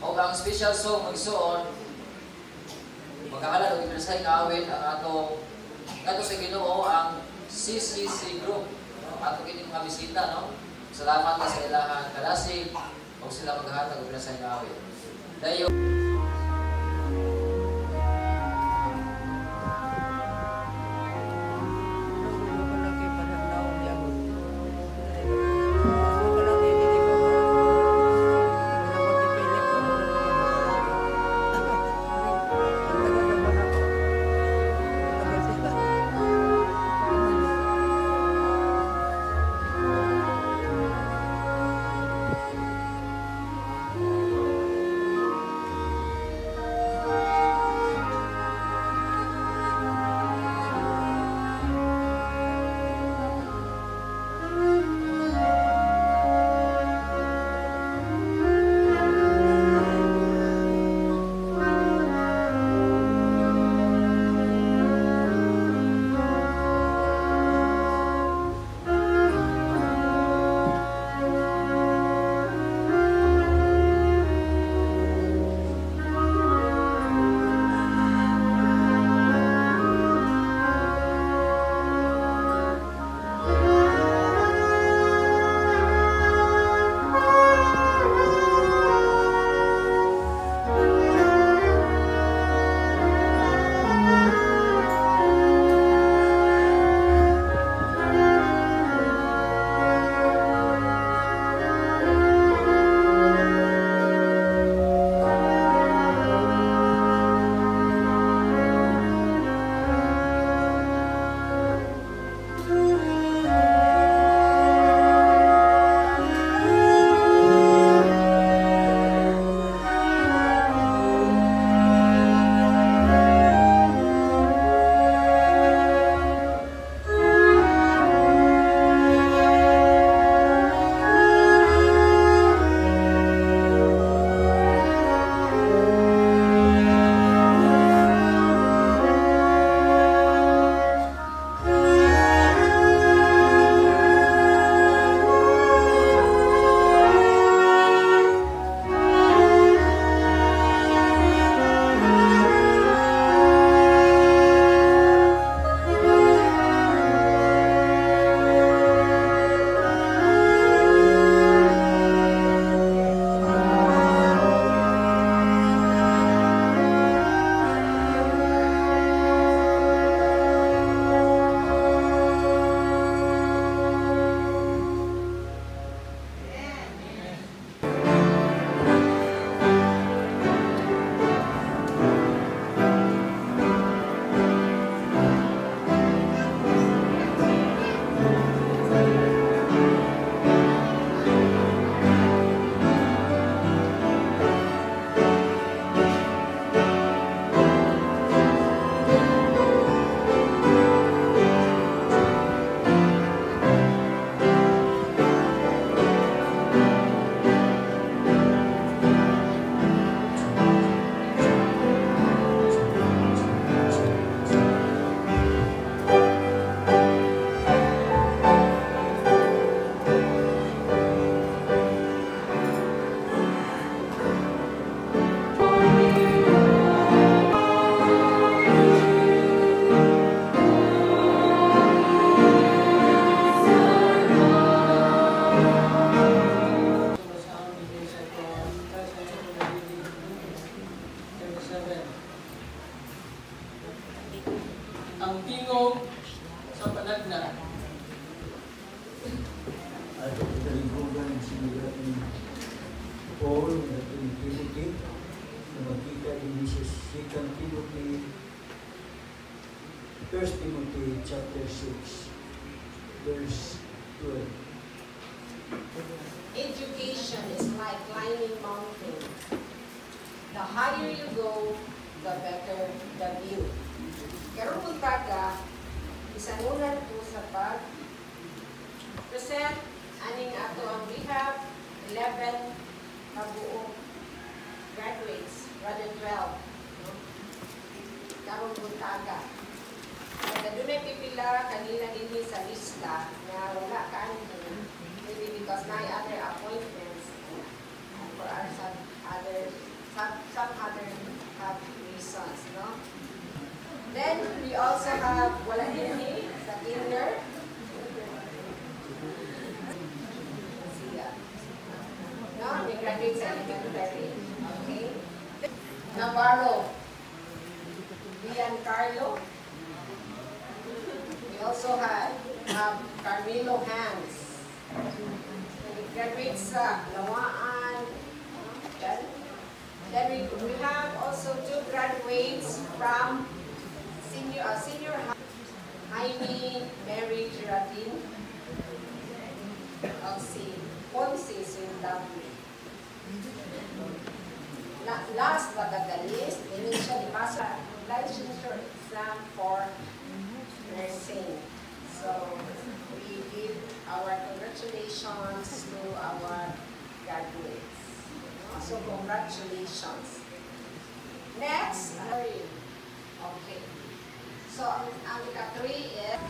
O ang special song magsuon, magkakalan o ipresay kaawit ang ato sa Ginoo ang CCC Group. Ato kini mga bisita, no? Salamat sa ilahang kalasig o sila maghahatag og ipresay kaawit. Dayo ang tingog sa panagna. At kaligugan sila ni Paul na Timothy na makita din sa 2 Timothy, 1 Timothy chapter 6, verse 12. Education is like climbing mountains. The higher you go, the better the view. Karon po taga, isanunan po sa pag-present aning ato ang we have 11 kabuok graduates, rather 12. No? Karon po taga. Kaya doon ay pipila kanina din sa lista na wala ka maybe because my other appointments for our other we also have Waladini, the kinder. No, they graduate sa elementary. Okay. Navarro, Giancarlo. We also have Carmelo Hans. He graduates sa Lawaan. Then we have also 2 graduates from senior high. Jaime Mary Geraldine. Elsie Ponce Sindabri. Last but not the least, initially passed licensure exam for nursing. So we give our congratulations to our graduates. So congratulations. Next, okay. So ang ika-3 is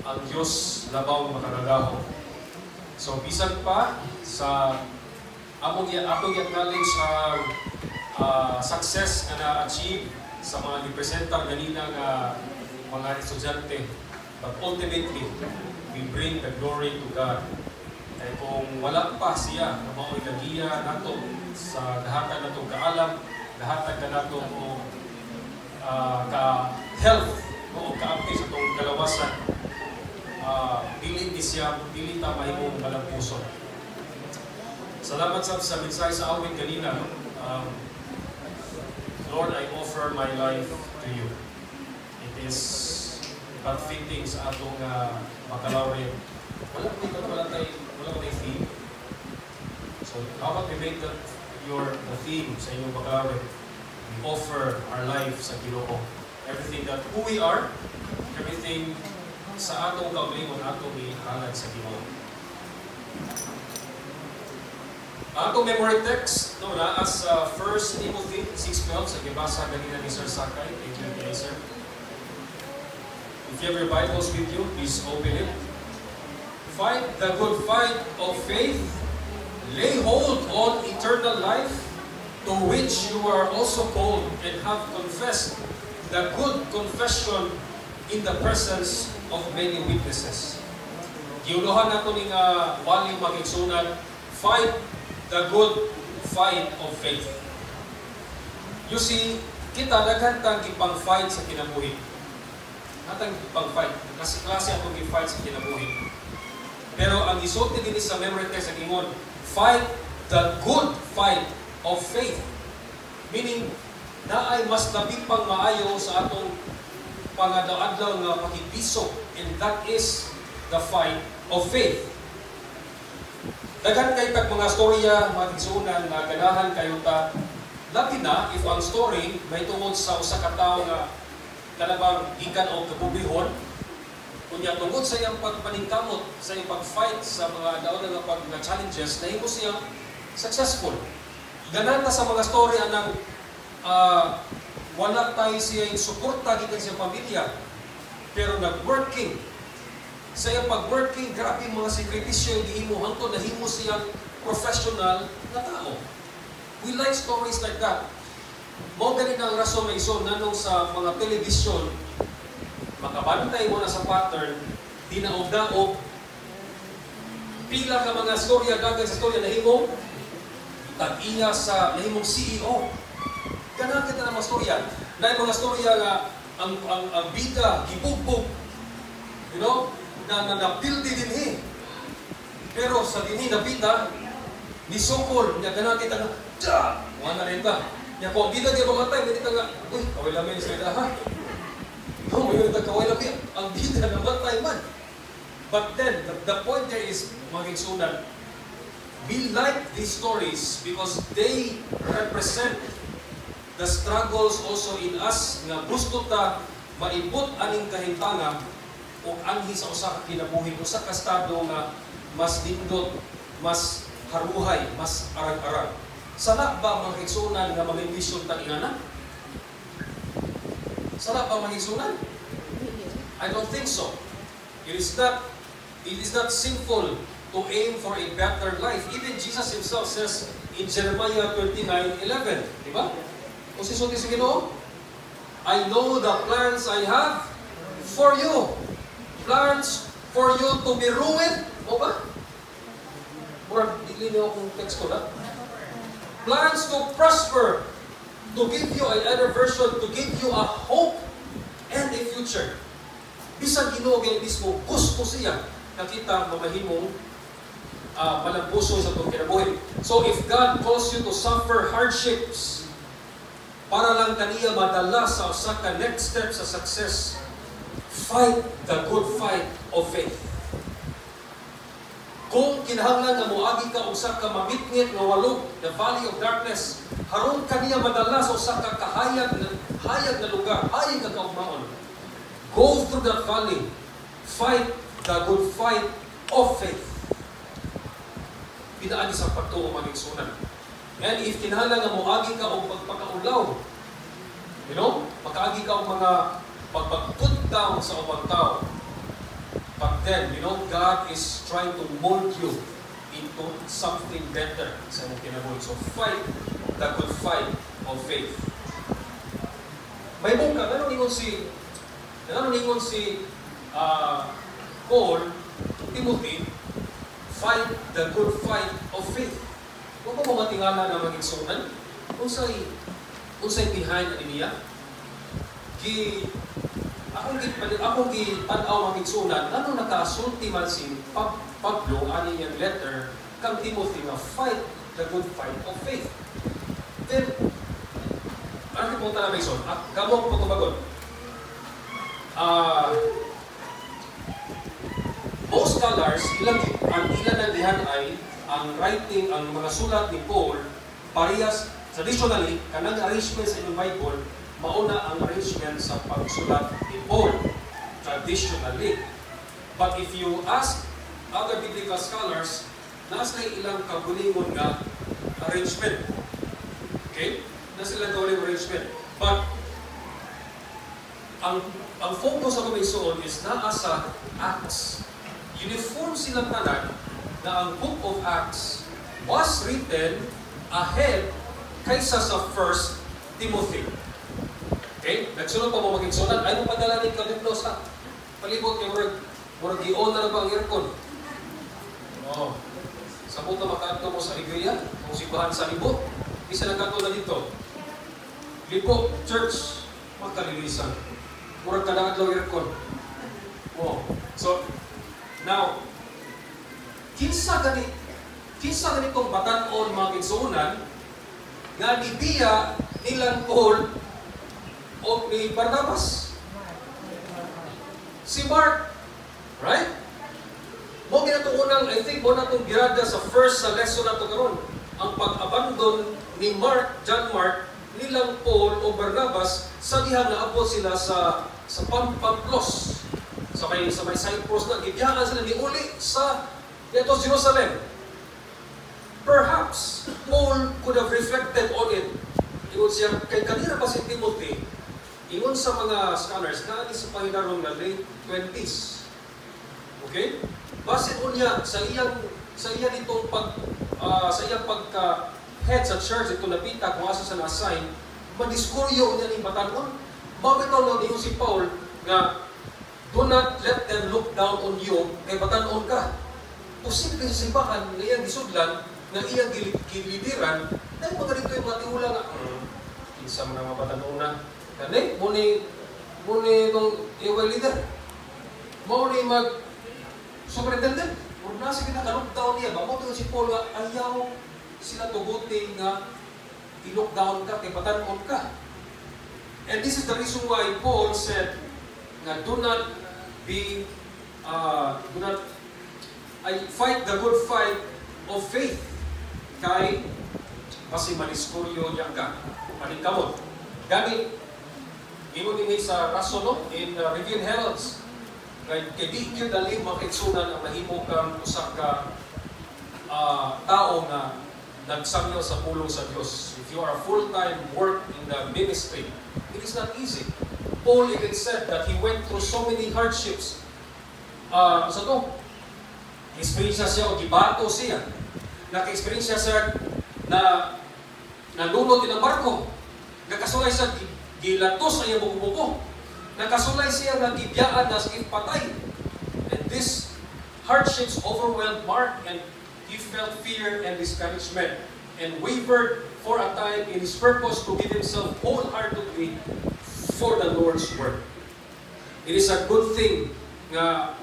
ang Diyos labaw makanagaho. So bisan pa sa atong acknowledge ang success na na-achieve sa mga representar ganina nga mga estudyante, but ultimately we bring the glory to God. Kaya kung wala pa siya na mao'y nagiya nato sa dahatag natong kaalam, dahatag ka nato o ka-health o ka-apti sa itong kalawasan, dili ta mahimong balang puso. Salamat sa mensahe sa awit kanina. Lord, I offer my life to you. It is not fitting sa atong baccalaureate. Wala tayo theme. So how about we make the theme sa inyong baccalaureate? We offer our life sa Ginoo. Everything that who we are, everything sa atong kaugalingon, atong ihalad sa Ginoo. Atong memory text, no, na as 1 Timothy 6:12 sa gibasa kanina ni Sir Sakay. Thank you, sir. If you have your Bibles with you, please open it. Fight the good fight of faith. Lay hold on eternal life, to which you are also called and have confessed the good confession in the presence of many witnesses. Giuluhan nato ning wali magigsunan, fight the good fight of faith. You see, kita daghan tang gipang-fight sa kinabuhi. Natang gipang-fight, kasi klase ang gipang-fight sa kinabuhi. Pero ang isulti din sa memory text sa ingon, fight the good fight of faith. Meaning, naay mas labing pang maayo sa atong pangadaw-adlaw nga pakipiso, and that is the fight of faith. Daghan kay tag mga storya, mga tigsunan na ganahan kayo ta. Labi na if ang story may tungod sa usa ka tawo nga kalabang gikan o kabubihon, kunya tungod sa iyang pagpaningkamot, sa iyang pag-fight sa mga daon nga challenges, nahimo siyang successful. Ganahan ta sa mga story anang wala tayo siyang suporta gikan sa pamilya, pero nag-working. Sa iyang pag-working, grabe mga sakripisyo yung gihimo hangtod nahimo siyang professional na tao. We like stories like that. Mao gani ang rason na ison nanong sa mga television, makabantay mo na sa pattern, dinaog-daog, pila ka mga storya, gagay sa storya nahimo, tag-iya sa nahimong CEO. Ganahan kita na mga storya. Dahil mga storya nga ang bida, gibugbog, you know, na napildi din pero sa dinhi na bida ni sokol niya ganahan kita nga wala rin ba niya kung bida niya mamatay hindi ka nga uy kaway lamin sa ida ha no may ito kaway lamin ang bida namatay man. But then the point there is maging sunan, we like these stories because they represent the struggles also in us nga gusto ta maibot aning kahimtangan o anhi sa usa ka kinabuhi, usa ka estado nga mas lindot, mas haruhay, mas arang-arang. Sana ba mga igsunan nga maging mission tag ingana? Sana ba mga igsunan? I don't think so. It is not sinful to aim for a better life. Even Jesus himself says in Jeremiah 29:11, di ba? O sisulti sa Ginoo, I know the plans I have for you. Plans for you to be ruined. O ba? Or, hindi niyo akong text ko na. Plans to prosper. To give you another version, to give you a hope and a future. Bisan Ginoo gani mismo, gusto siya nakita mamahimong malampuso sa itong kinabuhi. So if God calls you to suffer hardships para lang kaniya madala sa usa ka next step sa success, fight the good fight of faith. Kung kinahanglan nga moagi ka usa ka mamitngit nga walog, the valley of darkness, haron kaniya madala sa usa ka hayag na lugar, hayag ka kaugmaon. Go through that valley. Fight the good fight of faith. Pinaagi sa pagtuo magigsunan. And if kinahanglan nga moagi ka og pagpakaulaw, you know, makaagi ka og mga pag-put down sa ubang tao. But then, you know, God is trying to mold you into something better sa imong kinabuhi. So fight the good fight of faith. May buka, ganun ningon si Paul, Timothy, fight the good fight of faith. Huwag mo matingala na magigsunan. Unsay behind niya? akong gitanaw magigsunan, ano nakasulti man si Pablo, ani yung letter, kang Timothy na fight the good fight of faith. Then, ano po na may son? Kamong pagkabagon. Most scholars, ang ilan na dihan ay ang writing, ang mga sulat ni Paul, parehas, traditionally, kanang arrangement sa inyong Bible, mauna ang arrangement sa pagsulat ni Paul, traditionally. But if you ask other biblical scholars, nasa ilang kabulingon nga arrangement. Okay? Nasa ilang kabulingon arrangement. But, ang focus sa komisyon is naa sa Acts. Uniform silang tanan na ang Book of Acts was written ahead kaysa sa 1 Timothy. Okay? Nagsunod pa mo magigsunan. Ay mo padala ni Kabiblos ha. Palibot yung word. Murag i-on na ba ang aircon? Oo. Sabot na makato mo sa Ligaya. Kung simbahan sa Libo. Isa nagkato na dito. Libo, church, magkalilisan. Murag kadaan lang aircon. Oo. So, now, kinsa ganitong batan-on mga kigsunan nga nibiya nilang Paul o ni Barnabas. Si Mark, right? Mo ginatuunang, I think, mo na itong girada sa first sa lesson na ito karon. Ang pag-abandon ni John Mark, nilang Paul o Barnabas, sa diha na abot sila sa Pamplos. Sa may Cyprus na, gibiyakan sila ni uli sa dito Jerusalem. Perhaps, Paul could have reflected on it. Ingon siya, kay kanina pa si Timothy, ingon sa mga scholars, na sa panginarong na late 20s. Okay? Basit unya sa iyang itong sa iyang pagka-head sa church, ito napita kung asa sa na-assign, madiskuryo niya ni batanon. Bakit ito niyo si Paul nga, do not let them look down on you, kay batanon ka. Posible sa simbahan na iyang gisudlan, na iyang gilidiran, dahil mga dito yung mga tiwala nga, isa mo na mga batanon na. Kani, muni itong iyong leader. Muni mag-superintendent. Kung nasa kinaka-lockdown niya, mabuti si Paul nga, ayaw sila tugutin nga i-lockdown ka, kay batanon ka. And this is the reason why Paul said, na do not fight the good fight of faith. Kay kasi maniskuryo niya ka. Paningkamot. Gani, ingon ini sa rason in Review and Heralds. Kay di yun dali makitsunan ang mahimo kang usa ka tao na nagsangyo sa pulong sa Dios. If you are a full-time work in the ministry, it is not easy. Paul even said that he went through so many hardships. Sa to, experience siya o gibato siya. Naka-experience siya na nalunod din ang barko. Nakasulay siya, gilatos ang iyang buko-buko. Nakasulay siya na gibiyaan na sa patay. And this hardships overwhelmed Mark, and he felt fear and discouragement and wavered for a time in his purpose to give himself wholeheartedly for the Lord's work. It is a good thing nga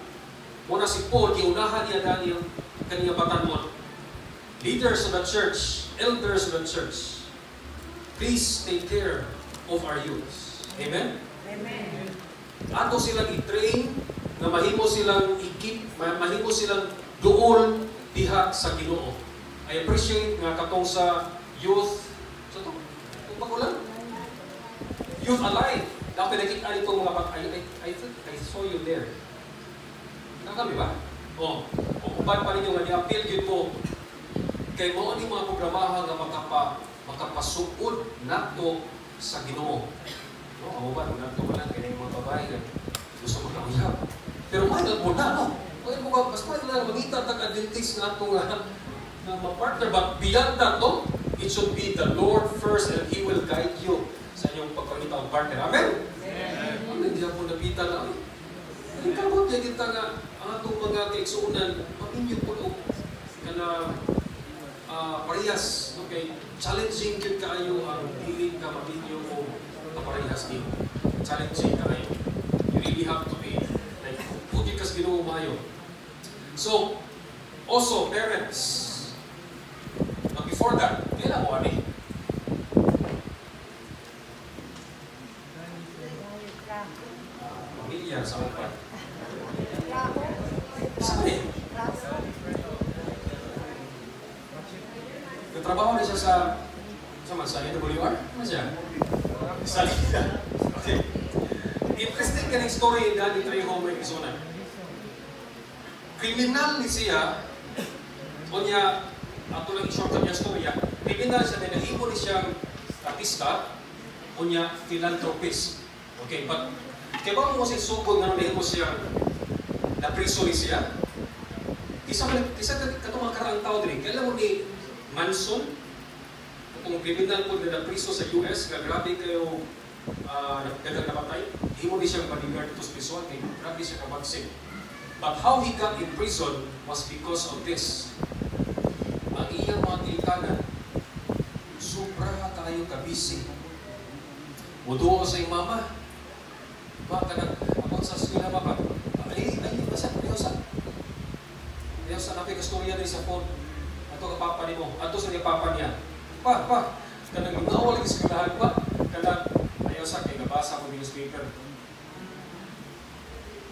muna si Paul, giunahan niya dahil yung kaniyang batanon. Leaders of the church, elders of the church, please take care of our youth. Amen? Amen. Ato silang i-train na mahimo silang mahimo silang duol diha sa Ginoo. I appreciate nga katong sa youth, sa to, kung bagulan, Youth Alive. Na pinakita nitong mga I think I saw you there. Nakami ba? O uban pa ninyo nga ni-appeal yun mo kay mo ani mga programahan nga makapasuod nato sa Ginoo. No, amo ba nato man kay mga babae nga gusto mo na uyab. Pero may mo na no. Kaya mo ba basta lang mangita tag Adventist nato nga ma-partner, but beyond that no, it should be the Lord first and He will guide you sa inyong pagpangita ng partner. Amen? Amen. Hindi ako napita na. Ang kabot niya kita nga ang atong mga kaigsuunan, maminyo po o na parehas. Okay? Challenging yun kaayo ang piling ka maminyo o parehas din. challenging na kayo. You really have to be, like, pugit kas Ginoo maayo. So, also, parents, but before that, kailan mo ani? Pamilya sa upan. Sabi, nagtrabaho na siya sa NWR? Ano siya? Sa Lida. Okay. Interesting ka ng story ni Danny Trejo may kisunan. Kriminal ni siya, o niya, ato lang i-shortan niya storya, kriminal siya, nahimo ni siyang artista, o niya, philanthropist. Okay, but, kaya ba mo siya sugod nga nahimo siya, na-priso ni siya? Isa katong mga karaang tao din, kailan mo ni Manson, kung kriminal po na priso sa US, grabe kayo dagang napatay, himo ni siyang bodyguard ito sa prison, grabe siya kabagsig. But how he got in prison was because of this. Ang iyang mga kilikanan, sobra kayo kabisi. Muduo sa iyong mama. Baka na, ako sa sila mama, basa, Diyaw sa napi kastorya rin sa phone. Ato ka papa ni mo, ato sa papa niya. Pa, kanang nawal lagi sa kadahan pa, kanang ayaw sa kay nabasa ko ng newspaper.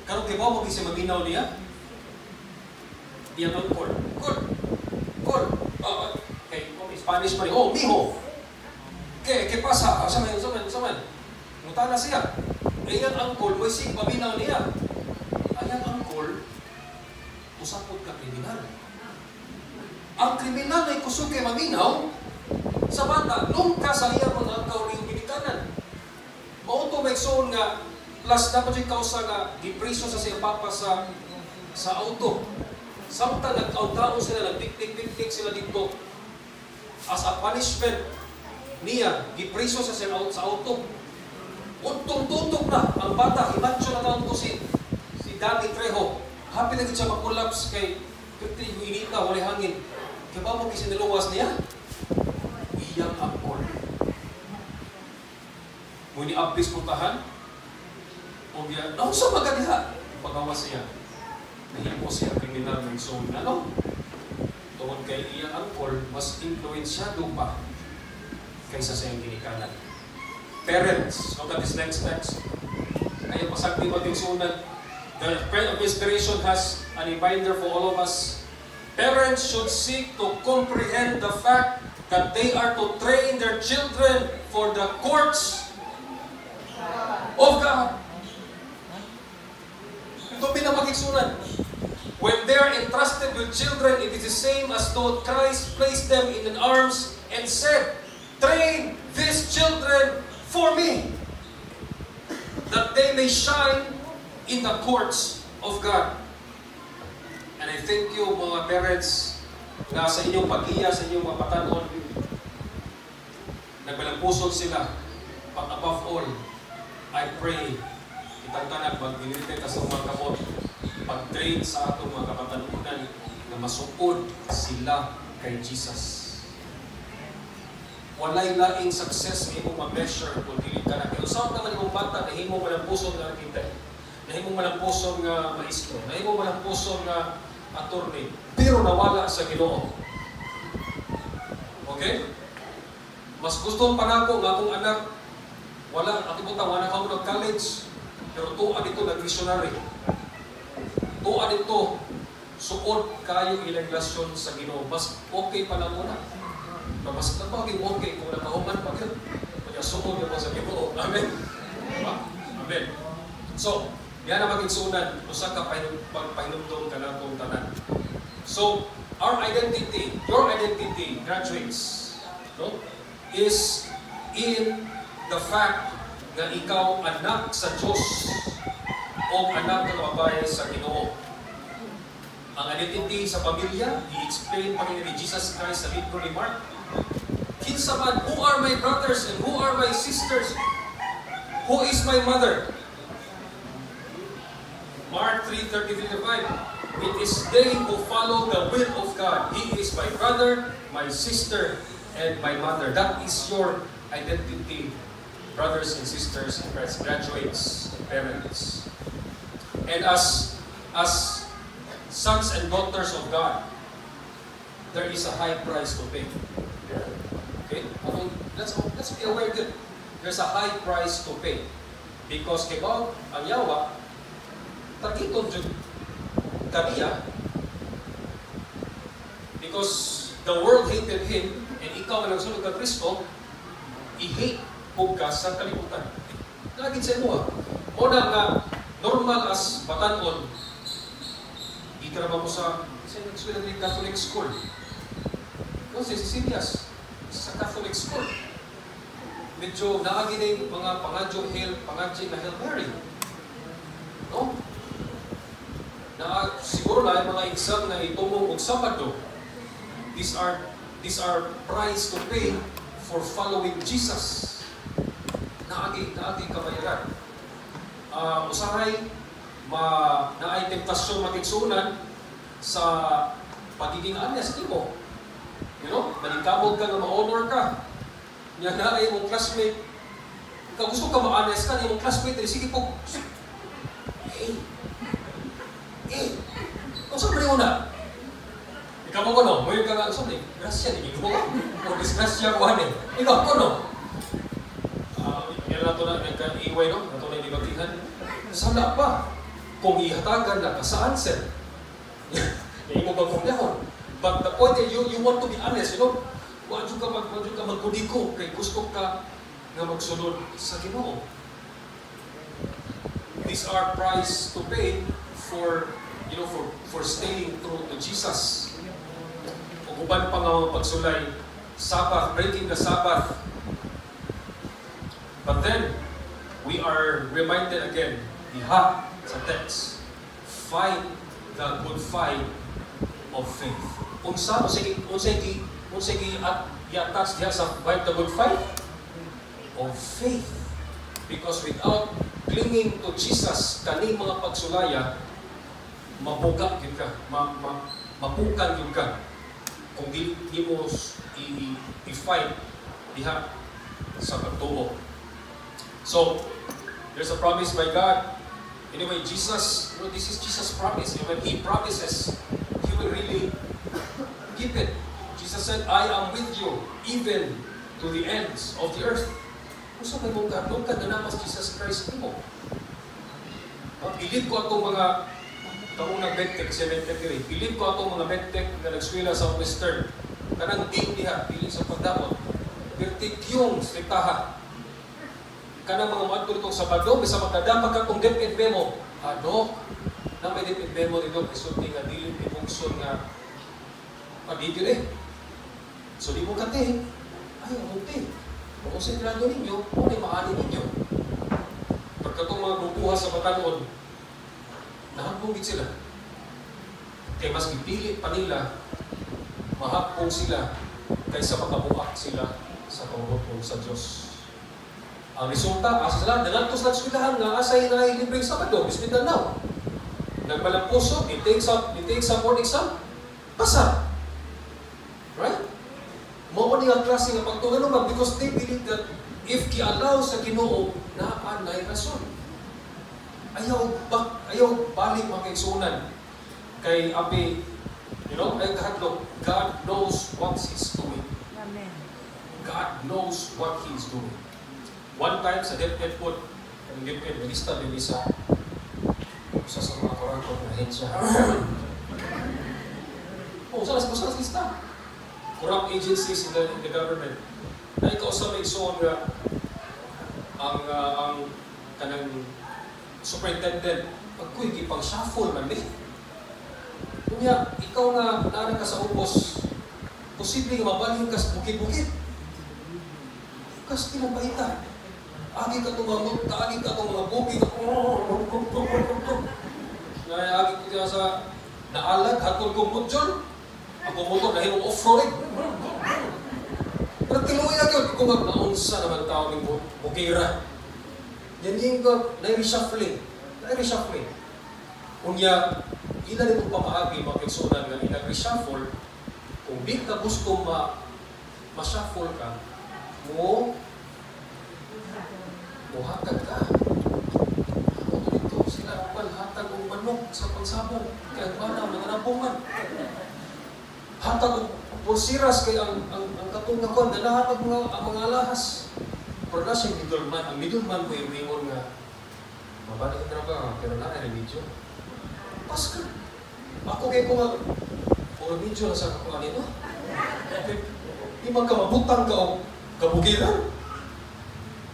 Kanang kay mo kasi maminaw niya. Diyan ang call. Okay, Spanish pa rin. Oh, mijo. ¿Qué pasa? Saman. Mutana siya. Ayan ang call, may sig maminaw niya. Ayan ang call, usapot ka kriminal. Ang kriminal ay kusog kay maminaw sa bata, nung sa iya mga kauriyong binikanan. Mauto may soon nga, plus dapat yung kausa nga, gipriso sa siya papa sa auto. Samtang nagtaon-taon sila, nagpiknik sila dito. As a punishment niya, gipriso sa siya sa auto. Untong-tutok na ang bata, imansyo na taon ko si Danny Trejo. Happy na siya mag-collapse kay yung inita, wala hangin. Kaya ba mo kisiniluwas niya? Iyang angkol. Muna ni-ablis puntahan. O niya, sa magadiha. Pagawas siya. Nahimo siya kriminal ng soul. Ano? Tungkol kay iyang angkol, mas influensyado pa kaysa sa iyang ginikanan. Parents, look at this next text. Kaya pasagdi mo yung sunod. The prayer of inspiration has an reminder for all of us. Parents should seek to comprehend the fact that they are to train their children for the courts of God. Ito pinamagigsunan. When they are entrusted with children, it is the same as though Christ placed them in the arms and said, "Train these children for me, that they may shine in the courts of God." And I thank you mga parents na sa inyong pag-iya, sa inyong mga patanon, nagbalangpuson sila. But above all, I pray, itang tanak, mag-inilite ka sa mga kamot, pag-train sa atong mga kapatanunan na masukod sila kay Jesus. Walay laing success na imong ma-measure kung dili ka na. Kaya usap naman imong bata na himo malampusong nga architect, na himo malampusong nga maestro, na himo malampusong nga attorney, pero nawala sa Ginoo. Okay? Mas gusto pa nako nga akong anak, wala, atibutang wala ka mo nag-college, pero tuwa dito nag-missionary. Tuwa dito, suod kayo ilang relasyon sa Ginoo. Mas okay pa lang muna. Mas nagpaging okay kung nakahuman pa yun. Kaya suod mo sa Ginoo. Amen? Amen. So, yan ang magigsunan, usa ka pagpahinumdum ka na kong tanan. So, our identity, your identity, graduates, no, is in the fact na ikaw anak sa Diyos o anak ng babae sa Ginoo. Ang identity sa pamilya, i-explain pa ni Jesus Christ sa libro ni Mark. Kinsa man, who are my brothers and who are my sisters? Who is my mother? Mark 3:33-5. It is they who follow the will of God. He is my brother, my sister, and my mother. That is your identity brothers and sisters in Christ, graduates, parents. And as sons and daughters of God, there is a high price to pay. Okay? Let's be aware that there's a high price to pay. Because kibaw ang yawa, tagiton jud kaniya, because the world hated him, and ikaw na nagsunod ka Kristo, i-hate po ka sa kalibutan. Lagi sa imo, mo na nga normal as batanon, ikarama mo sa Catholic school. No, si Cecilias, sa Catholic school. Medyo naagi na yung mga pangadyo na Hail Mary. No? Siguro na yung mga exam na itungong og Sabado. These are price to pay for following Jesus. Naagi kabayaran. Usahay naay temptasyon matigsunan sa pagiging honest nimo. You know, manikabog ka nga ma-honor ka. Nga naay mong classmate. Ikaw gusto ka ma-honest ka, yung classmate, sige po. Kung saan ba una? Ikaw mo ko no? Ngayon ka nga, saan ba? Grasya, hindi mo ko. O disgrasya ko hanin. Ikaw ko no? Yan na ito na nagka-iway no? Ito na ibagtihan. Sana pa, kung ihatagan na ka sa answer. Hindi mo bang kumyahon? But the point is, you want to be honest, you know? Wadyo ka magkudiko kay gusto ka nga magsunod sa Ginoo. These are price to pay for, you know, for staying true to Jesus. Ug uban pa nga pagsulay, Sabbath, breaking the Sabbath. But then, we are reminded again, diha sa text, fight the good fight of faith. Unsa i-attach diha sa fight the good fight of faith. Because without clinging to Jesus, kani mga pagsulaya, mabuga yun ka, mapukan yun ka. Kung di mo i-fight diha sa pagtuo. So, there's a promise by God. Anyway, Jesus, you know, this is Jesus' promise. And when He promises, He will really keep it. Jesus said, I am with you, even to the ends of the earth. Kung sa may mong ka na namas Jesus Christ mo. Pilit ko atong mga kamunang medtech, cemetery. Pilit ko atong mga medtech na nagswila sa Western. Kanang din diha, pilit sa pagdamot. Vertigyong slitaha. Kanang mga madto itong Sabado, bisa magdadamag ka itong DepEd memo. Ano? Na may DepEd memo nito, isulti nga dilim, ibungson nga pagigil eh. So di mo kati, ay, amunti. Kung konsentrado ninyo, kung may maani ninyo. Pagkatong mga grupuha sa Batanon, nahapong sila. Kaya mas ipilit pa nila, mahapong sila kaysa makabuak sila sa pangutong sa Diyos. Ang resulta, asa sila, nangantos na eskwelahan nga, asay na libreng Sabado, bismitan now. Nagmalampuso, i-take sa board exam, pasa. Right? Mao ni ang klase nga pagtulungan because they believe that if gi-allow sa Ginoo, naan na rason. Ayaw balik makigsunan kay abi, you know, ay kahadlok, God knows what He's doing. Amen. God knows what He's doing. One time sa DepEd po, ang DepEd, nalista din isa sa mga korangkot na hensya. Sa lista. Corrupt agencies in the government. Na ikaw sa may isuon nga ang kanang superintendent, pagkuy, ipang shuffle man din. Kunya, ikaw nga naanan ka sa ubos, posible nga mabalhin ka sa bukid-bukid. Kas pinapaita. Agi ka tumamot, kaagi ka itong mga bukid. Agi ko diya sa naalag, hatol kong mutyon. Ako motor dahil ng off-roading. Pero tinuwi na yun, kung naunsa naman tao ng bukira. Yan yung na-reshuffling. Kunya, ila nitong pamaagi, mapiksunan nga ina-reshuffle, kung di ka gusto ma-shuffle ka, mo Muhatag ka. Ako dito, sila hatag o manok sa pagsabong. Kaya bana, mga nabungan. Hatag o pulsiras kaya ang katungakon, nalahatag ang mga alahas. Pero na siyang middleman. Ang middleman mo yung mingon nga, mabalik na ka, pero na ay medyo. Pas ka. Ako kayo ko nga, puro medyo na sa kakuha nito. Di man ka mabutang ka o kabugiran.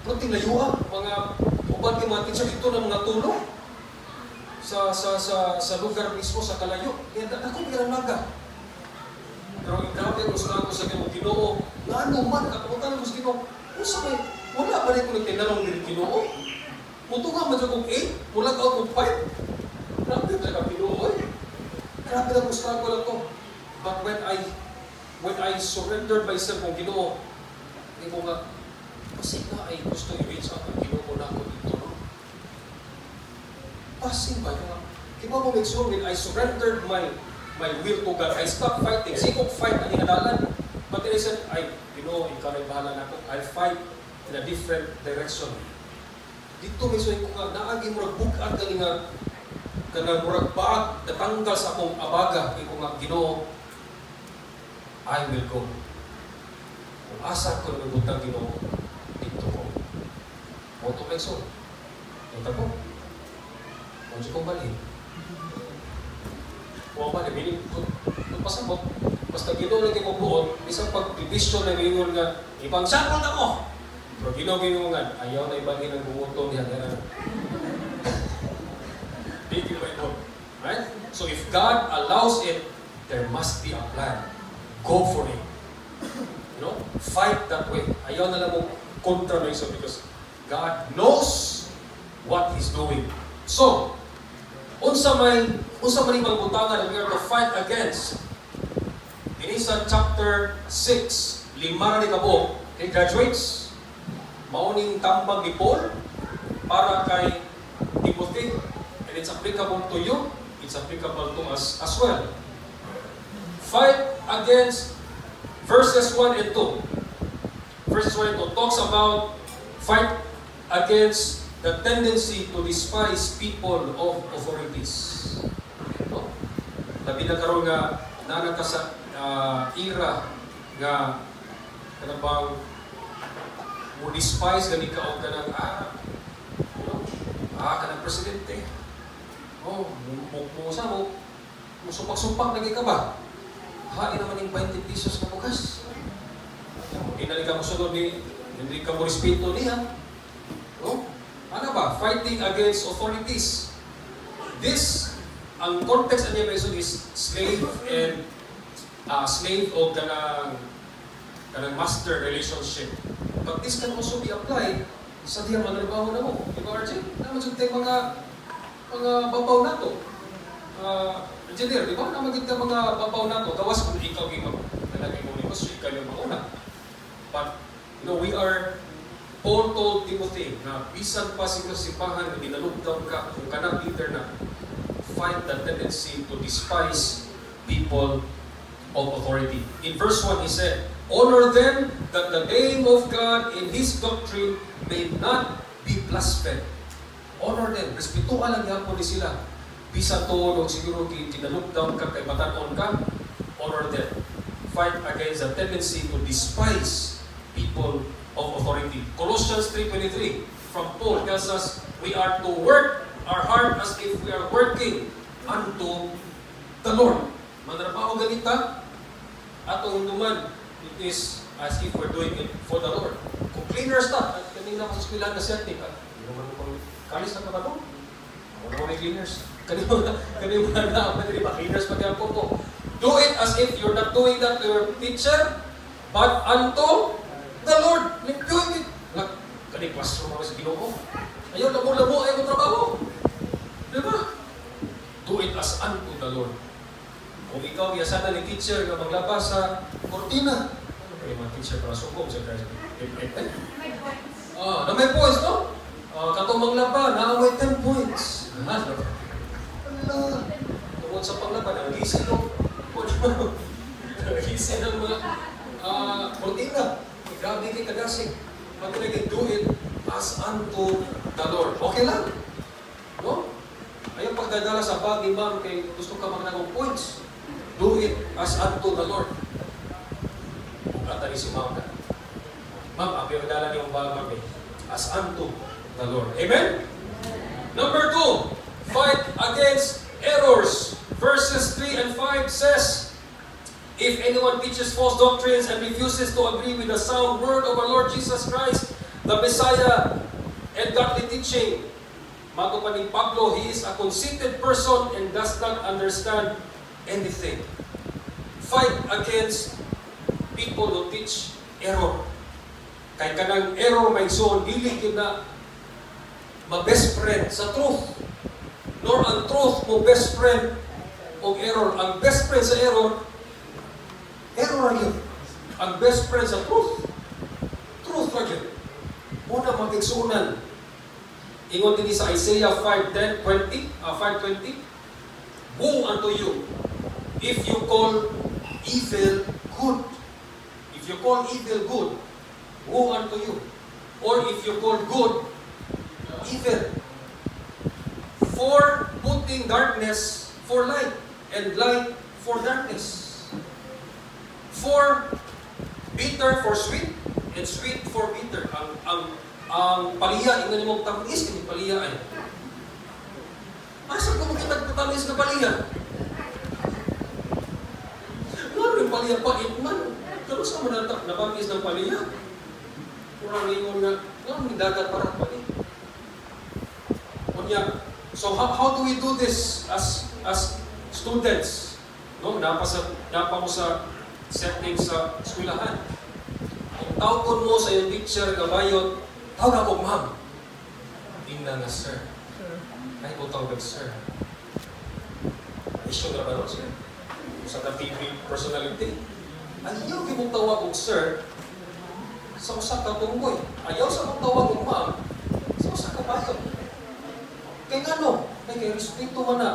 Pero tinglayuan, mga uban yung mga teacher dito ng mga tulong sa lugar mismo, sa kalayo. Kaya ako pinanaga. Pero grabe ang gusto ako sa Ginoo. Nga ano man, nakapunta ko sa Ginoo. Wala ba rin ko nagtinanong ng Ginoo? Muto nga man kong 8, mula ka akong 5. Grabe talaga Ginoo eh. Grabe ang gusto ko lang to. But when I surrendered myself kong Ginoo, hindi ko nga, kasi nga ay gusto i-reach out ang Ginoo na ako dito. No? Passing ba yun? Kaya mo make sure when I surrendered my will to God, I stopped fighting. Sikong fight ang inadalan. But then I said, Ginoo, ikaw na bahala na ako. I'll fight in a different direction. Dito may suhay ko nga, naagi mo bukat ka nga murag baag, natanggal sa akong abaga. Kaya ko nga, Ginoo, I will go. Kung asa ko na magbutang Ginoo, dito ko. Moto may suhay. Ito ko. Moto kong balhin. Kung ba, nabiling kung pasabot, basta Ginoo lang yung buon, isang pag-division na ngayon nga, ibang sakot ako! Pero Ginoo nga, ayaw na ibangin ang bumuto niya. Bigil ba ito? Right? So if God allows it, there must be a plan. Go for it. You know? Fight that way. Ayaw na lang mong kontra na iso because God knows what He's doing. So, unsa man ibang butangan that we are to fight against. Ini sa chapter 6, 5 na ni kabo, kay graduates, mauning tambag ni Paul para kay Timothy, and it's applicable to you, it's applicable to us as well. Fight against verses 1 and 2. Verses 1 and 2 talks about fight against the tendency to despise people of authorities. No? Labi na karon nga nanaka sa era nga kanang mo despise gani ka og kanang kanang presidente. Oh, mo sumpak-sumpak lagi ka ba? Hain naman yung 20 pesos na bukas. Hindi ka mo sunod ni, hindi ka mo respeto niya. No? Ano ba? Fighting against authorities. This, ang context niya beso is slave and slave o kanang master relationship. But this can also be applied sa diya manarbaho na mo. Di ba, RJ? Naman sa tayo mga babaw na to. Engineer, di ba? Naman kita mga babaw na to. Gawas kung ikaw yung talagay mo ni Boss, ikaw yung mauna. But, we are Paul told Timothy na bisan pa siguro sipahan na binalugdaw ka kung kanang leader na fight the tendency to despise people of authority. In verse 1 he said, honor them that the name of God in His doctrine may not be blasphemed. Honor them. Respetuhan lang yapon ni sila. Bisan to o siguro kinalugdaw ka kay batanon ka, honor them. Fight against the tendency to despise people of authority. Colossians 3:23 from Paul tells us we are to work our heart as if we are working unto the Lord. Manarbaho ganita atong duman, it is as if we're doing it for the Lord. Kung cleaner stuff, at kanina ko sa eskwelahan na setting, kalis na ba ito? Ako naman may cleaners. Kanina na, pwede ba cleaners pati ako po. Do it as if you're not doing that to your teacher, but unto the Lord. Like doing it. Kanina, classroom ako sa Ginoo. Ayaw, lamo-lamo, ayaw ko trabaho. Diba? Do it as unto the Lord. Kung ikaw, biyasana ni teacher na maglabas sa kortina, ano kayo mga teacher para sugong sa graduate? May points. Na may points, no? Katong maglaba, na may 10 points. Tungkol sa paglaba, nag-gising no? Nag-gising ng mga kortina. Grabe kay kagasing. But then again, do it as unto the Lord. Okay lang. No? Ayaw pagdadala sa bag ni ma'am kay gusto ka magnagong points. Do it as unto the Lord. Kata ni si ma'am na, ma'am, ang pinagdala niyong bag, ma'am, as unto the Lord. Amen? Number 2, fight against errors. Verses 3 and 5 says, if anyone teaches false doctrines and refuses to agree with the sound word of our Lord Jesus Christ, the Messiah, and godly teaching, mato pa ni Pablo, he is a conceited person and does not understand anything. Fight against people who teach error. Kay kanang error may soon, dili yun na ma-best friend sa truth. Nor ang truth mo best friend o error. Ang best friend sa error, error lang yun. Ang best friend sa truth, truth lang yun. Muna magigsunan. Ingon din sa Isaiah 5:20, woe unto you if you call evil good. If you call evil good, woe unto you. Or if you call good evil. For putting darkness for light and light for darkness. For bitter for sweet and sweet for bitter. Ang paliya, ingani mong tamis, kini paliya ay. Asa ko makita tamis na paliya? Ano yung paliya pa? Man, pero sa mo nabangis ng paliya? Kurang ingon nga, ano yung dagat para pa eh? So how do we do this as students? No, napa mo sa setting sa eskwelahan. Kung tawgon mo sa iyong teacher gabayot, tawag ako, ma'am. Tingnan na, sir. Ay, kung tawag, sir. Issue na ba, no, sir? Sa ka-TV personality. Ayaw ki mong tawag og sir sa usa ka tunggoy. Ayaw sa mong tawag og ma'am sa usa ka bayot. Kaya nga no, kaya respeto man na.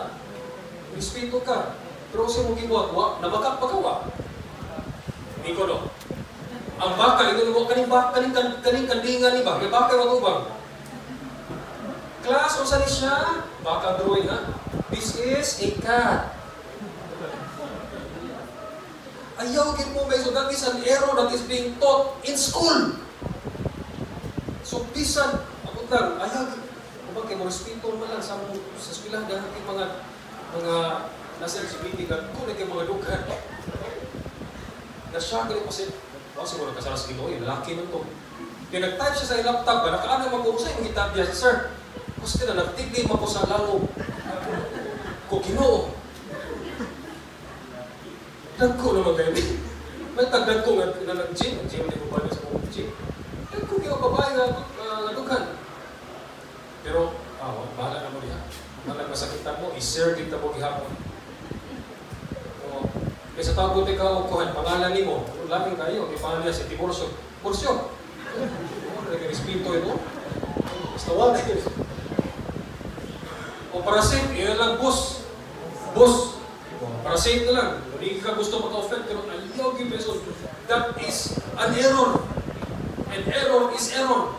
Respeto ka. Pero siya mong gibuhat, na makapagawa. Hindi ko no. Ang baka, ito mo, kaning kandingan ni ba? May baka yung ubang. Class, kung saan siya? Baka drawing ha? This is a cat. Ayaw gin mo, so that is an error that is being taught in school. So, bisan, abot lang, ayaw gin. Kumang kayo mo, respeto mo lang sa eskwelahan dahil mga nasa LGBT ka, kung na kayo mga dughan. Na-shock rin kasi, kasi mo nagkasara sa Ginoo, lalaki nun to. Kaya nag-type siya sa laptop, nakaanang mag-uusay, yung itab niya, sir, kasi na nagtiglim ako sa lalo ko Ginoo. Nagko naman kayo. May tagdag ko nga nag-gym, nag-gym din ko ba sa mga gym. Nagko kayo babae nga dughan. Pero, bahala na mo niya. Nalang masakitan mo, i-share kita mo gihapon. Kaya sa tago ka o kuhan, pangalan ni mo, laming kayo, may pangalan niya si Tiburcio. Burcio! Nag-respito ito. Basta wala yun. O parasit, yun lang, boss. Boss. Parasit na lang. Hindi ka gusto maka-offend, pero ayaw yung person. That is an error. And error is error.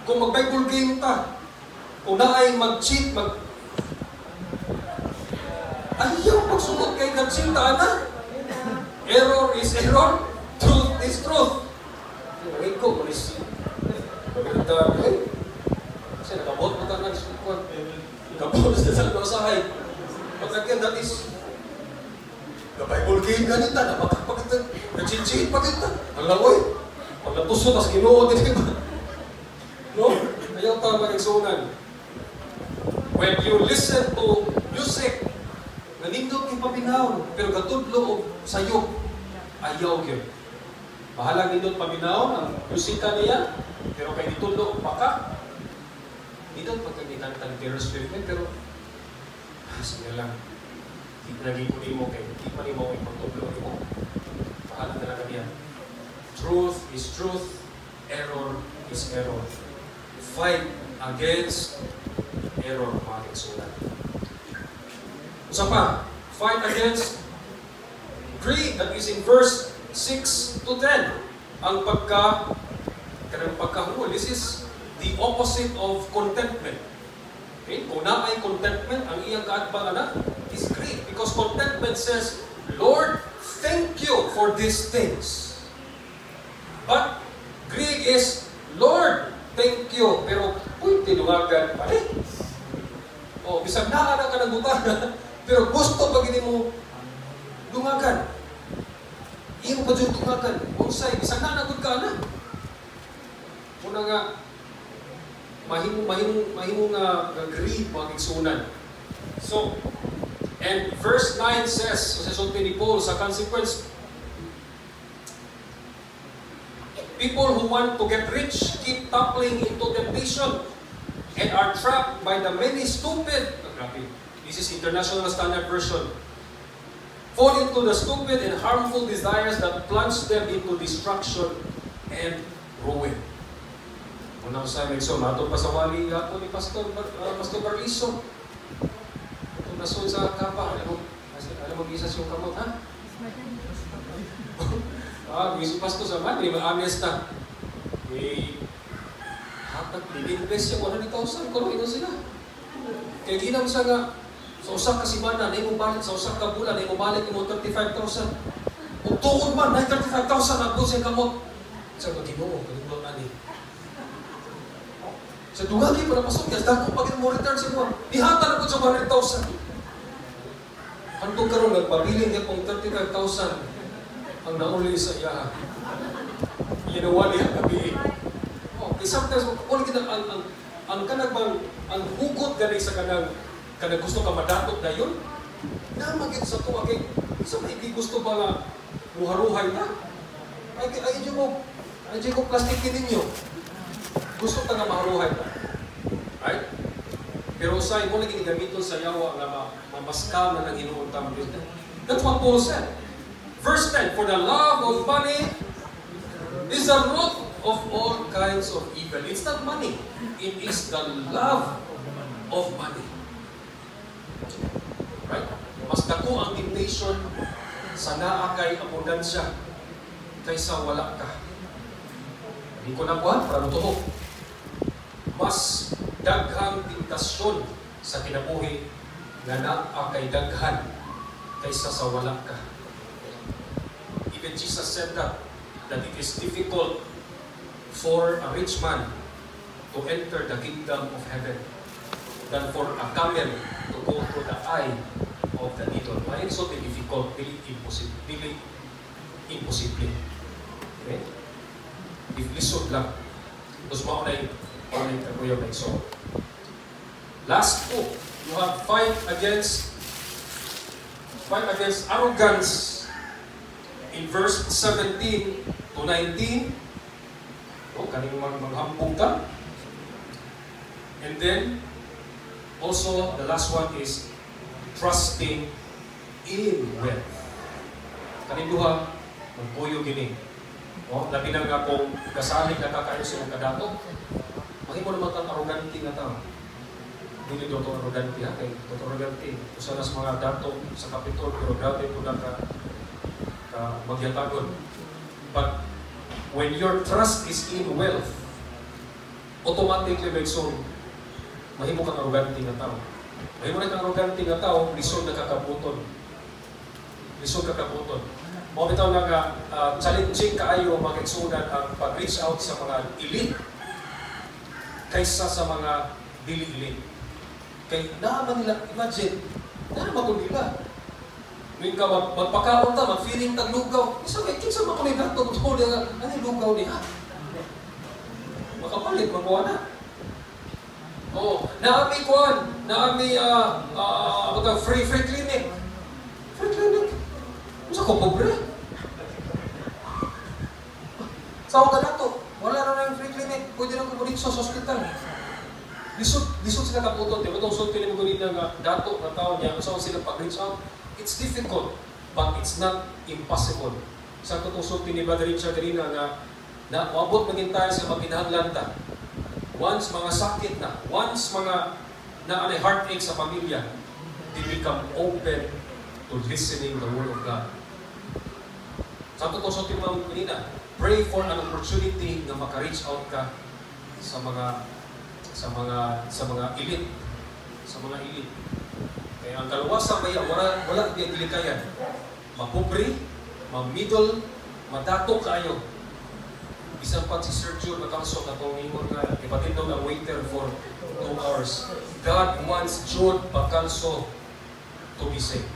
Kung mag-Bible game ta, kung naay mag-cheat, ayaw magsugot kay nagsinta na. Error is error, truth is truth. Ngayon ko, malis. Maganda, kasi nakabot mo tayo ng sukwan. Nakabot na sa nasahay. Pagkakyan, that is, the Bible game ganita, na makapagkita, nag-cheat pa kita. Ang lawoy. Pag natuso, tas kinuod din iba. No? Ayaw tayo mag-igsunan. When you listen to music, nanindot yung paminaw, pero katudlo o sayok, ayaw yun. Bahalang nindot paminaw, ang musika niya, pero kay ditudlo baka, nindot pagkakitang Taylor Swift, pero, sige lang, di nagiguli mo kayo, di pa rin mo ipagtudlo mo. Bahalang talaga niya. Truth is truth, error is error. Fight against error, mga kiksunan. Isa pa, fight against greed, that is in verse 6 to 10. Ang Kanang pagkahul, this is the opposite of contentment. Okay? Kung naay contentment, ang iyang kaatbang anak is greed. Because contentment says, Lord, thank you for these things. But greed is, Lord, thank you. Pero, tinungagan pa rin. O, bisag naana ka ng butana, pero gusto pag hindi mo dungagan. Iyo pa dyan dungagan. Unsay, bisag naanagod ka na. Muna nga, mahimo nga greed mga igsunan. So, and verse 9 says, sa sulti ni Paul, sa consequence, people who want to get rich keep toppling into temptation and are trapped by the many stupid, this is International Standard Version, fall into the stupid and harmful desires that plunge them into destruction and ruin. Unang sa Megso, matong pa sa wali ako ni Pastor Barliso. Itong nasun sa kapa, alam mo gisas yung kamot, ha? Gusto Pastor sa man, may ma-ames na. Hatat, i-invest siya 100,000, kung ito sila. Kaya ginam sa nga, sa usak ka simana, na imong balik, sa usak ka bulan, na imong balik mo 35,000. Kung tuon man, na 35,000, nagpo siya kamot. Sa pag-inuo, pag-inuo na ni. Sa dugagi pa na pasok, kasi dako pag mo return sa buwan, ihata na po sa 100,000. Hantong karoon, nagpabiling niya kung 35,000 ang nauli sa iya. Ginawa niya gabi. Sometimes, ang kanagbang, ang hugot gani sa kanang gusto ka madatot na yun, namagit sa tuwa kay, isa may gusto ba nga muharuhay na? Ay, dyan ko plastikin ninyo. Gusto ka nga maharuhay na. Right? Pero sa mo lagi gamiton sa yawa nga mamaskam na ng Hinoon tambil. That's what Paul said. Verse 10, for the love of money is the root of all kinds of evil. It's not money. It is the love of money. Right? Mas dako ang temptation sa naa kay abundansya kaysa wala ka. Hindi ko na buwan, para tuho. Mas daghang tentasyon sa kinabuhi nga naa kay daghan kaysa sa wala ka. Even Jesus said that it is difficult for a rich man to enter the kingdom of heaven than for a camel to go through the eye of the needle. Why is so difficult? Really impossible. Okay? If lisod lang. Tapos maunay kaguyo na iso. Last two, you have fight against arrogance in verse 17 to 19. Kaning maghambog ka. And then, also, the last one is trusting in wealth. Kaning duha, magpuyo gini. Labi na nga kung kasalig na kakayo silang kadato, mahimo naman kang arrogante nga tao. Hindi Dr. Arrogante ha, kay Dr. Arrogante. Usa na sa mga dato sa Kapitol, pero grabe po na magyatagon. But when your trust is in wealth, automatically mahimo kang arrogante nga tao. Mahimo na kang arrogante nga tao, lisod na kakabuton. Mga bitaw na nga, challenging kaayo makiksunan ang pag-reach out sa mga elite kaysa sa mga dili-elite. Kaya naman nila, imagine, naman kung nila. Ngayon ka magpakaon ta, mag-feeling tag lugaw. Isa makunin na ito, ano yung lugaw niya? Makapalit, magawa na. Naami kuhan, naami free clinic. Free clinic? Masa ko pobre? Sa ka na to, wala na free clinic, pwede na kumulit sa hospital. Lisod sila kaputot, di ba itong sulti ni Mugulit nga dato na tao niya, saan sila pag-reach out? It's difficult, but it's not impossible. Sa itong sulti ni Brother Richard Rina nga, na maabot maging tayo sa maginahanglan ta. Once mga sakit na, once mga heartache sa pamilya, they become open to listening the Word of God. Sa itong sulti ni Mugulit pray for an opportunity na maka-reach out ka sa mga elite. Sa mga elite. Kaya ang kaluwasan maya, wala diya dilikayan. Mapobre, ma-middle, madato kayo. Bisan pa si Sir Jude Matanso na tumingon nga, ipatindog ang waiter for 2 hours. God wants Jude Matanso to be saved.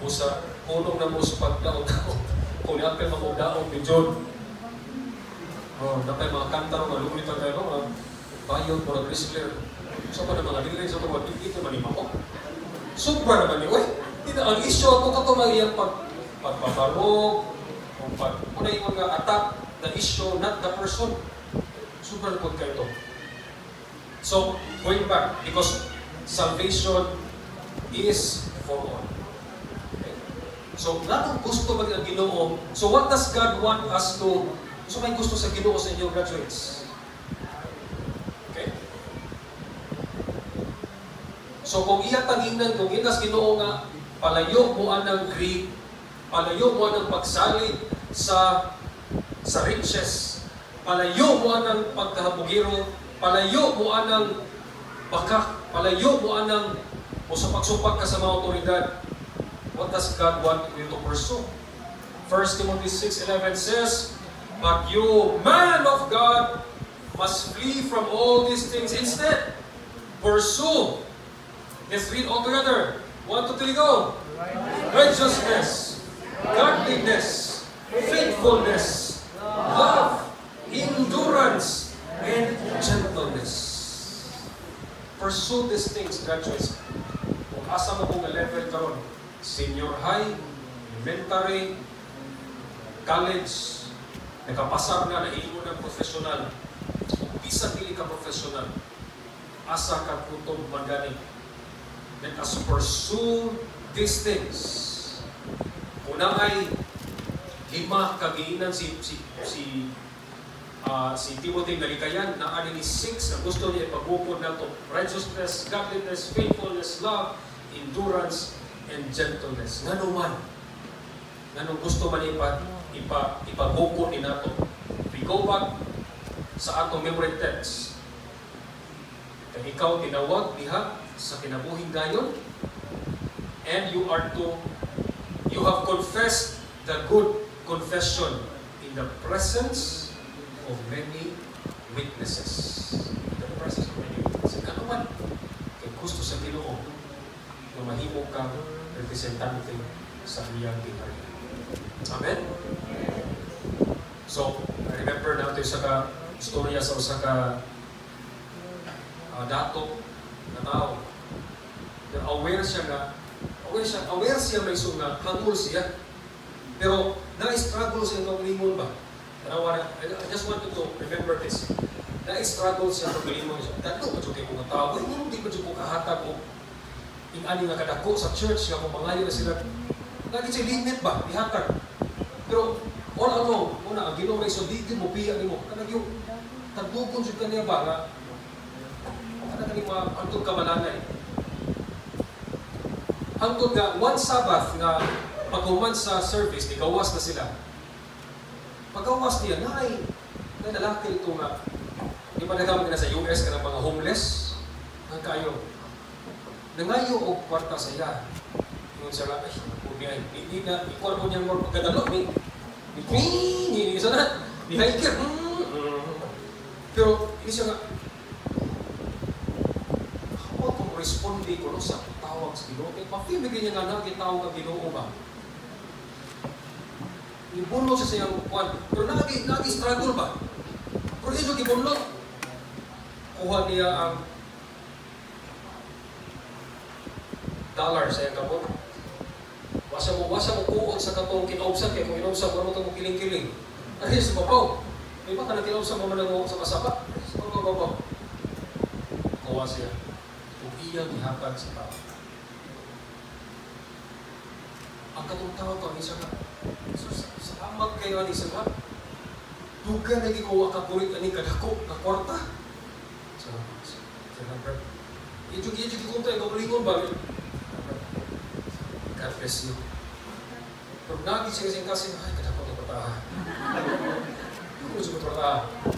Usa, punong na mo sa pagdaon-daon. Kung yapay mag-daon ni Jude. Napay mga kanta ro, malumit ang tayo, bayod, murag wrestler. So pa na mga dili sa tuwa, dito man ko. Sobra naman ni, ang issue ako kato magiyang pagpaparog, kung yung mga attack, the issue, not the person. Super good kayo ito. So, going back, because salvation is for all. Okay? So, ganong gusto ba ang Ginoo? So, what does God want us to, so may gusto sa Ginoo sa inyo, graduates? Okay? So, kung iyatanginan, kung inas Ginoo nga, palayo mo anang greed, palayo mo anang pagsalit sa riches, palayo mo anang pagkahabugiro, palayo mo anang bakak, palayo mo anang o sa pagsumpak ka sa mga otoridad. What does God want you to pursue? 1 Timothy 6:11 says, "But you, man of God, must flee from all these things. Instead, pursue." Let's read all together. 1, 2, 3, go. Righteousness, godliness, faithfulness, love, endurance, and gentleness. Pursue these things, graduates. Kung asa mo kung level karon, senior high, elementary, college, nakapasar na imo ng professional, kung bisag dili ka professional, asa ka kutong magani. Let us pursue these things. Una ay 5 kagiinan si Timothy nalikayan na ani ni 6 na gusto niya ipagukod na ito. Righteousness, godliness, faithfulness, love, endurance, and gentleness. Nga naman, nganong gusto man ipagukod ni nato. We go back sa atong memory text. Kaya ikaw tinawag diha sa kinabuhing gayon, and you have confessed the good confession in the presence of many witnesses. In the presence of many witnesses. Ano man, kay gusto sa Ginoo na mahimo kang representante sa iyang ginari. Amen? So, remember natin sa istorya sa usa ka dato na tao. Aware siya may sunga, hangul siya. Pero, na-struggle siya ng lingon ba? I just want you to remember this. Na-struggle siya ng lingon siya. Dato ba siya kung tao? Hindi ba siya kung kahatag o ani nga kadako sa church nga kung mangayo na sila. Lagi siya limit ba? Ihatag. Pero, all along, muna, ang Ginoo may sundidin mo, piya ni mo. Kanag yung tagbugon siya kaniya ba nga kanag ni mga hangtod kamalanay. Hangtod nga, one Sabbath nga paghuman sa service, gawas na sila. Paggawas niya, na lalaki ito nga. Di ba nagkamag na sa US ka ng mga homeless? Ang kayo. Nangayo o kwarta sa iya. Yung siya nga, hindi na, ikuha mo niyang more pagkadalo. Ni isa na, ni hiker. Pero, hindi siya nga, ako kung responde ko sa tawag sa Ginoo, mapimigay niya nga na, kitawag ang Ginoo ba? Ibunlot siya sa iyang kuwan. Pero nag-struggle ba? Pero ito ibunlot. Kuha niya ang dollar sa iyang kapon. Wasa mo kuot sa katong kinaubsan kaya kung kinaubsan mo itong kiling-kiling. Ano sa babaw? May ba ka na kinaubsan mo manang sa kasapa? Sa babaw. Kuha siya. Kung iyang ihatag sa tao. Ang katong tao to, isa ka. Salamat kayo ani sa lahat. Duga na gikuha ka bulit ani kadako na kwarta. Salamat. Ito kunta ikaw lingon ba? God bless you. Pero naging siya kasi ay kadako na pataha. na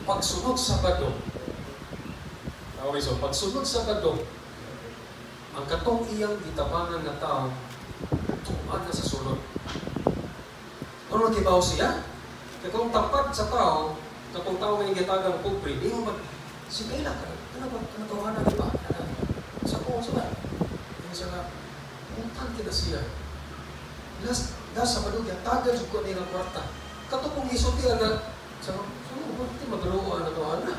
pagsunod Sabado. Okay, so pagsunod Sabado, ang katong iyang gitabangan na tao, tuman na sa sunod. Ano nagkibaw siya? Kung tapat sa tao, katong tao may gitagang kupri, di mo mag, sige lang, kanatawahan na iba. Sa kong sila. Yung siya nga, utang kita siya. Das Sabado, taga dyan ko nilang kwarta. Katong kong isuti na, sa bakit magaluan na tawahan na?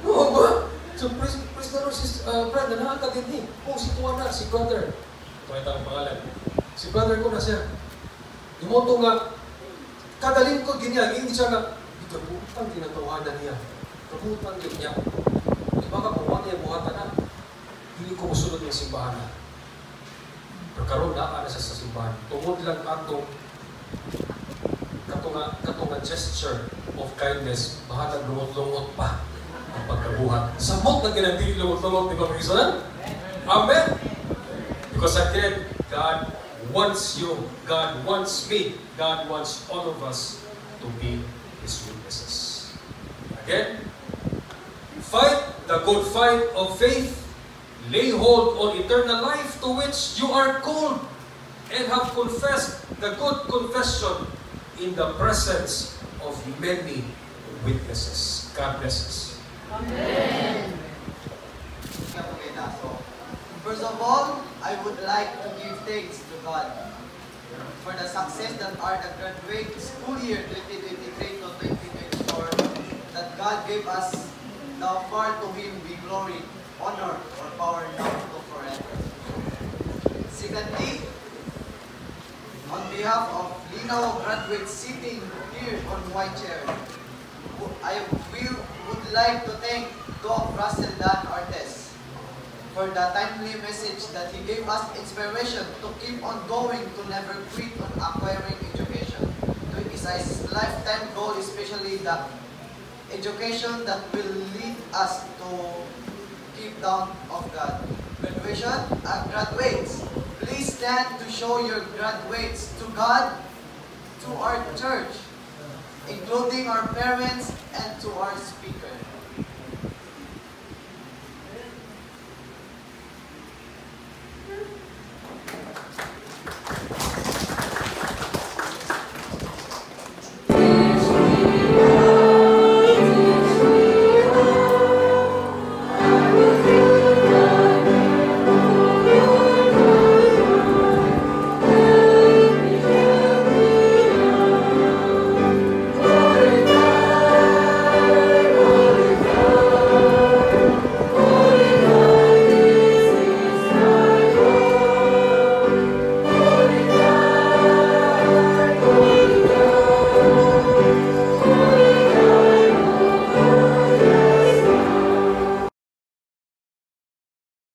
Oo ba? So, praise the Lord, Brad, nanahaka din ni. Oh, si Tuan na, si brother. Ito ay ang pangalan. Si brother ko na siya. Imoto nga, kada lingkod ganyan, hindi siya nga, ikabutan ginatawanan niya. Kabutan din niya. Diba ka, kung niya buhatan na, hindi ko musunod yung simbahan na. Pero karoon na siya sa simbahan. Tungod lang atong katong gesture of kindness, bahalang lumot-lumot pa ang pagkabuhat. Samot na ginagdili lumot-lumot, di ba Pag-Isonan? Amen! Because again, God wants you, God wants me, God wants all of us to be His witnesses. Again, fight the good fight of faith, lay hold on eternal life to which you are called, and have confessed the good confession in the presence of many witnesses. God bless us. Amen. So, first of all, I would like to give thanks to God for the success that are the graduate school year 2023 to 2024 that God gave us. Now far to Him be glory, honor, or power now to forever. Secondly, on behalf of Linao graduates sitting here on white chair, we would like to thank Doc Russell Dan Artes for the timely message that he gave us inspiration to keep on going, to never quit on acquiring education. It is a lifetime goal, especially the education that will lead us to keep down of God. Graduates, please stand to show your graduates to God, to our church, including our parents and to our speaker.